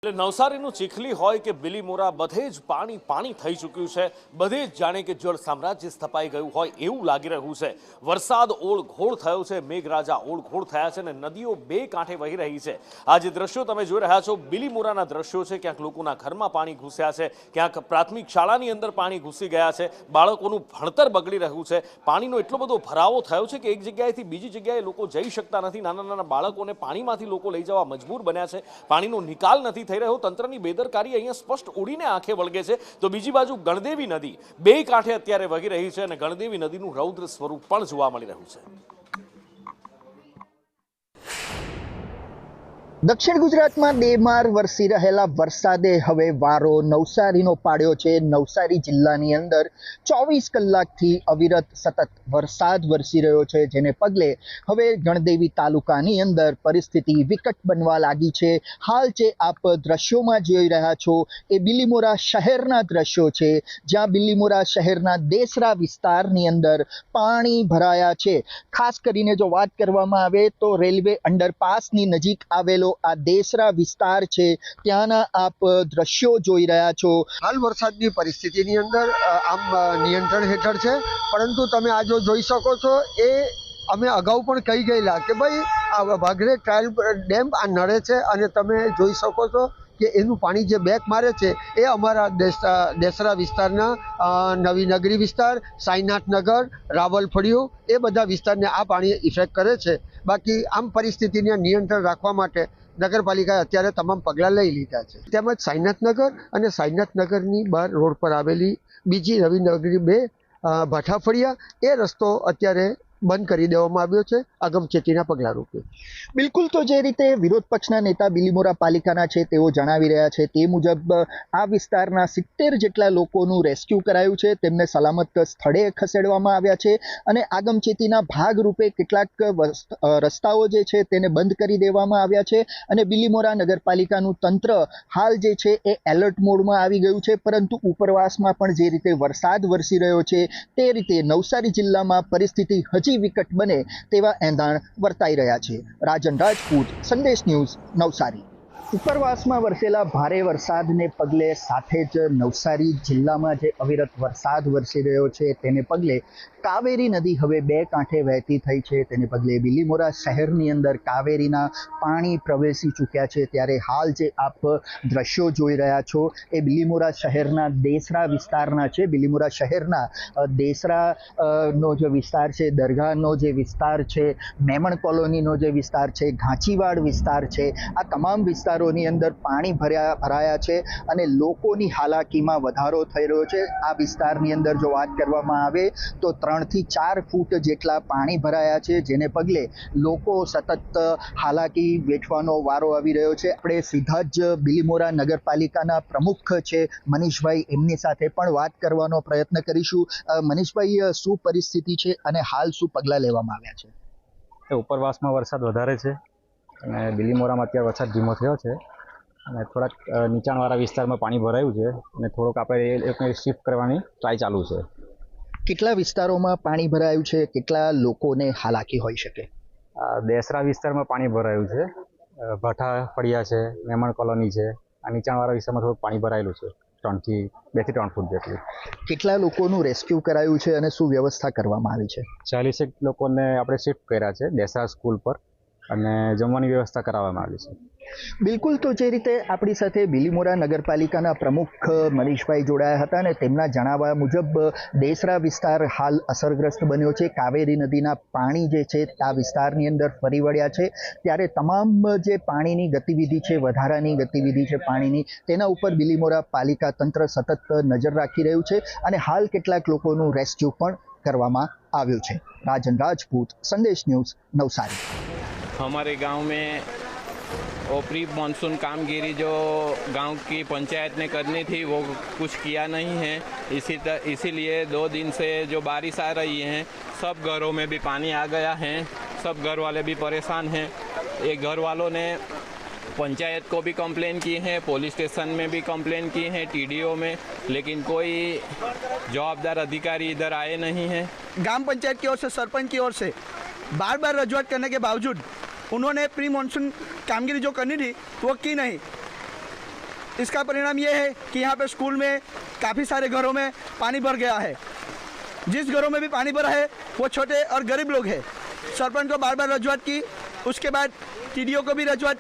એટલે નવસારીનું ચીખલી હોય કે બિલીમોરા બધે જ પાણી થઈ ચૂક્યું છે। બધે જ જાણે કે જળ સામ્રાજ્ય સ્થપાઈ ગયું હોય એવું લાગી રહ્યું છે। વરસાદ ઓળઘોળ થયો છે, મેઘરાજા ઓળઘોળ થયા છે અને નદીઓ બે કાંઠે વહી રહી છે। આ જે દ્રશ્યો તમે જોઈ રહ્યા છો બિલીમોરાના દ્રશ્યો છે। ક્યાંક લોકોના ઘરમાં પાણી ઘૂસ્યા છે, ક્યાંક પ્રાથમિક શાળાની અંદર પાણી ઘૂસી ગયા છે, બાળકોનું ભણતર બગડી રહ્યું છે। પાણીનો એટલો બધો ભરાવો થયો છે કે એક જગ્યાએથી બીજી જગ્યાએ લોકો જઈ શકતા નથી। નાના નાના બાળકોને પાણીમાંથી લોકો લઈ જવા મજબૂર બન્યા છે। પાણીનો નિકાલ નથી થઈ રહ્યો। તંત્રની બેદરકારી અહીંયા સ્પષ્ટ ઉડીને આંખે વળગે છે। તો બીજી બાજુ ગણદેવી નદી બે કાંઠે અત્યારે વહી રહી છે અને ગણદેવી નદીનું રૌદ્ર સ્વરૂપ પણ જોવા મળી રહ્યું છે। દક્ષિણ ગુજરાતમાં બેમાર વરસી રહેલા વરસાદે હવે વારો નવસારીનો પાડ્યો છે। નવસારી જિલ્લાની અંદર 24 કલાકથી અવિરત સતત વરસાદ વરસી રહ્યો છે, જેને પગલે હવે ગણદેવી તાલુકાની અંદર પરિસ્થિતિ વિકટ બનવા લાગી છે। હાલ જે આપ દ્રશ્યોમાં જોઈ રહ્યા છો એ બિલીમોરા શહેરના દ્રશ્યો છે, જ્યાં બિલીમોરા શહેરના દેસરા વિસ્તારની અંદર પાણી ભરાયા છે। ખાસ કરીને જો વાત કરવામાં આવે તો રેલવે અંડરપાસની નજીક આવેલો આ દેસરા વિસ્તાર છે, ત્યાંના આપ દ્રશ્યો જોઈ રહ્યા છો। હાલ વરસાદની પરિસ્થિતિની અંદર આમ નિયંત્રણ હેઠળ છે, પરંતુ તમે આ જો જોઈ શકો છો એ અમે અગાઉ પણ કહી ગયેલા કે ભાઈ આ વાઘરે ટ્રાયલ ડેમ આ નડે છે અને તમે જોઈ શકો છો કે એનું પાણી જે બેક મારે છે એ અમારા દેસરા વિસ્તારના નવી નગરી વિસ્તાર, સાઈનાથનગર, રાવલફળિયું એ બધા વિસ્તારને આ પાણી ઇફેક્ટ કરે છે। બાકી આમ પરિસ્થિતિને નિયંત્રણ રાખવા માટે નગરપાલિકાએ અત્યારે તમામ પગલાં લઈ લીધા છે। તેમજ સાઈનાથનગર અને સાઈનાથનગરની બહાર રોડ પર આવેલી બીજી નવી નગરી બે ભાઠાફળિયા એ રસ્તો અત્યારે બંધ કરી દેવામાં આવ્યો છે અગમચેતીના પગલાં રૂપે। બિલકુલ, તો જે રીતે વિરોધ પક્ષના નેતા બિલીમોરા પાલિકાના છે તેઓ જણાવી રહ્યા છે તે મુજબ આ વિસ્તારના 70 જેટલા લોકોનું રેસ્ક્યુ કરાયું છે, તેમને સલામત સ્થળે ખસેડવામાં આવ્યા છે અને આગમચેતીના ભાગરૂપે કેટલાક રસ્તાઓ જે છે તેને બંધ કરી દેવામાં આવ્યા છે અને બિલીમોરા નગરપાલિકાનું તંત્ર હાલ જે છે એ એલર્ટ મોડમાં આવી ગયું છે। પરંતુ ઉપરવાસમાં પણ જે રીતે વરસાદ વરસી રહ્યો છે તે રીતે નવસારી જિલ્લામાં પરિસ્થિતિ હજી વિકટ બને તેવા એંધાણ વર્તાઈ રહ્યા છે। રાજન રાજપૂત, સંદેશ ન્યૂઝ, નવસારી। ઉપરવાસમાં વરસેલા ભારે વરસાદને પગલે સાથે જ નવસારી જિલ્લામાં જે અવિરત વરસાદ વરસી રહ્યો છે તેને પગલે કાવેરી નદી હવે બે કાંઠે વહેતી થઈ છે। તેને પગલે બિલીમોરા શહેરની અંદર કાવેરીના પાણી પ્રવેશી ચૂક્યા છે। ત્યારે હાલ જે આપ દ્રશ્યો જોઈ રહ્યા છો એ બિલીમોરા શહેરના દેસરા વિસ્તારના છે। બિલીમોરા શહેરના દેસરા નો જે વિસ્તાર છે, દરગાહનો જે વિસ્તાર છે, મેમણ કોલોનીનો જે વિસ્તાર છે, ઘાંચીવાડ વિસ્તાર છે, આ તમામ વિસ્તારોની અંદર પાણી ભરાયા છે અને લોકોની હાલાકીમાં વધારો થઈ રહ્યો છે। આ વિસ્તારની અંદર જો વાત કરવામાં આવે તો 3 થી 4 ફૂટ જેટલા પાણી ભરાયા છે, જેને પગલે લોકો સતત હાલાકી વેઠવાનો વારો આવી રહ્યો છે। આપણે સીધા જ બિલીમોરા નગરપાલિકાના પ્રમુખ છે મનીષભાઈ, એમની સાથે પણ વાત કરવાનો પ્રયત્ન કરીશું। મનીષભાઈ, શું પરિસ્થિતિ છે અને હાલ શું પગલાં લેવામાં આવ્યા છે? ઉપરવાસમાં વરસાદ વધારે છે અને બિલીમોરામાં અત્યારે વરસાદ ધીમો થયો છે અને થોડાક નીચાણવાળા વિસ્તારમાં પાણી ભરાયું છે અને થોડુંક આપણે શિફ્ટ કરવાની ટ્રાય ચાલુ છે। કેટલા વિસ્તારોમાં પાણી ભરાયું છે? કેટલા લોકોને હાલાકી હોઈ શકે? દેસરા વિસ્તારમાં પાણી ભરાયું છે, ભાઠાફળિયા છે, મેમણ કોલોની છે, આ નીચાણવાળા વિસ્તારમાં થોડુંક પાણી ભરાયેલું છે 2 થી 3 ફૂટ જેટલું। કેટલા લોકોનું રેસ્ક્યુ કરાયું છે અને શું વ્યવસ્થા કરવામાં આવી છે? 40 લોકોને આપણે શિફ્ટ કર્યા છે દેસરા સ્કૂલ પર અને જમવાની વ્યવસ્થા કરાવવામાં આવી છે। બિલકુલ, તો જે રીતે આપણી સાથે બિલીમોરા નગરપાલિકાના પ્રમુખ મનીષભાઈ જોડાયા હતા અને તેમના જણાવ્યા મુજબ દેસરા વિસ્તાર હાલ અસરગ્રસ્ત બન્યો છે। કાવેરી નદીના પાણી જે છે આ વિસ્તારની અંદર ફરી વળ્યા છે, ત્યારે તમામ જે પાણીની ગતિવિધિ છે, વધારાની ગતિવિધિ છે પાણીની, તેના ઉપર બિલીમોરા પાલિકા તંત્ર સતત નજર રાખી રહ્યું છે અને હાલ કેટલાક લોકોનું રેસ્ક્યુ પણ કરવામાં આવ્યું છે। રાજન રાજપૂત, સંદેશ ન્યૂઝ, નવસારી। हमारे गांव में प्री मानसून कामगिरी जो गांव की पंचायत ने करनी थी वो कुछ किया नहीं है। इसीलिए 2 दिन से जो बारिश आ रही है सब घरों में भी पानी आ गया है, सब घर वाले भी परेशान हैं। ये घर वालों ने पंचायत को भी कंप्लेन की है, पुलिस स्टेशन में भी कंप्लेन की है, TDO में, लेकिन कोई जवाबदार अधिकारी इधर आए नहीं हैं। ग्राम पंचायत की ओर से, सरपंच की ओर से बार बार रजूआत करने के बावजूद उन्होंने प्री मानसून कामगिरी जो करनी थी वो की नहीं। इसका परिणाम ये है कि यहाँ पे स्कूल में काफ़ी सारे घरों में पानी भर गया है। जिस घरों में भी पानी भरा है वो छोटे और गरीब लोग हैं। सरपंच को बार बार रजूआत की, उसके बाद टीडीओ को भी रजूआत